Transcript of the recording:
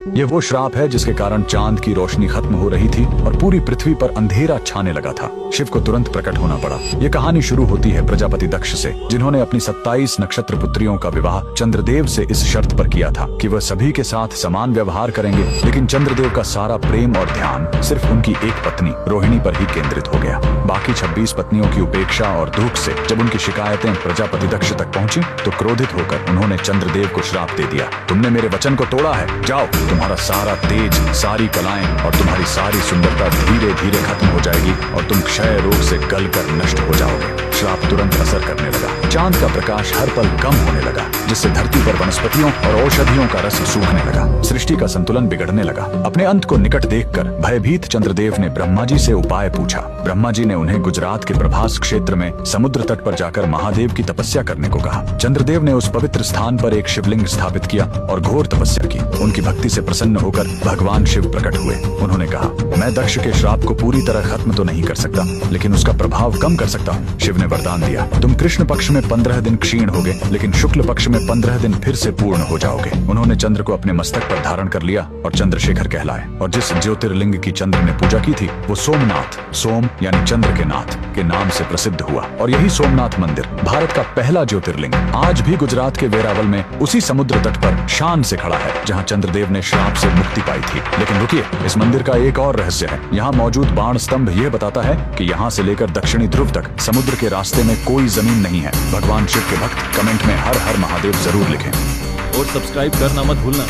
ये वो श्राप है जिसके कारण चांद की रोशनी खत्म हो रही थी और पूरी पृथ्वी पर अंधेरा छाने लगा था। शिव को तुरंत प्रकट होना पड़ा। ये कहानी शुरू होती है प्रजापति दक्ष से, जिन्होंने अपनी 27 नक्षत्र पुत्रियों का विवाह चंद्रदेव से इस शर्त पर किया था कि वह सभी के साथ समान व्यवहार करेंगे। लेकिन चंद्रदेव का सारा प्रेम और ध्यान सिर्फ उनकी एक पत्नी रोहिणी पर ही केंद्रित हो गया। बाकी 26 पत्नियों की उपेक्षा और दुख से जब उनकी शिकायतें प्रजापति दक्ष तक पहुंची तो क्रोधित होकर उन्होंने चंद्रदेव को श्राप दे दिया। तुमने मेरे वचन को तोड़ा है, जाओ, तुम्हारा सारा तेज, सारी कलाएं और तुम्हारी सारी सुंदरता धीरे धीरे खत्म हो जाएगी और तुम क्षय रोग से गलकर नष्ट हो जाओगे। श्राप तुरंत असर करने लगा। चांद का प्रकाश हर पल कम होने लगा, जिससे धरती पर वनस्पतियों और औषधियों का रस सूखने लगा। सृष्टि का संतुलन बिगड़ने लगा। अपने अंत को निकट देखकर भयभीत चंद्रदेव ने ब्रह्मा जी से उपाय पूछा। ब्रह्मा जी ने उन्हें गुजरात के प्रभास क्षेत्र में समुद्र तट पर जाकर महादेव की तपस्या करने को कहा। चंद्रदेव ने उस पवित्र स्थान पर एक शिवलिंग स्थापित किया और घोर तपस्या की। उनकी भक्ति से प्रसन्न होकर भगवान शिव प्रकट हुए। उन्होंने कहा, मैं दक्ष के श्राप को पूरी तरह खत्म तो नहीं कर सकता, लेकिन उसका प्रभाव कम कर सकता हूँ। शिव ने वरदान दिया, तुम कृष्ण पक्ष में 15 दिन क्षीण होगे, लेकिन शुक्ल पक्ष में 15 दिन फिर से पूर्ण हो जाओगे। उन्होंने चंद्र को अपने मस्तक पर धारण कर लिया और चंद्रशेखर कहलाए। और जिस ज्योतिर्लिंग की चंद्र ने पूजा की थी वो सोमनाथ, सोम यानी चंद्र के नाथ के नाम से प्रसिद्ध हुआ। और यही सोमनाथ मंदिर भारत का पहला ज्योतिर्लिंग आज भी गुजरात के वेरावल में उसी समुद्र तट पर शान से खड़ा है, जहाँ चंद्रदेव ने श्राप से मुक्ति पाई थी। लेकिन रुकिए, इस मंदिर का एक और रहस्य है। यहाँ मौजूद बाण स्तंभ यह बताता है कि यहाँ से लेकर दक्षिणी ध्रुव तक समुद्र के रास्ते में कोई जमीन नहीं है। भगवान शिव के भक्त कमेंट में हर हर महादेव जरूर लिखें और सब्सक्राइब करना मत भूलना।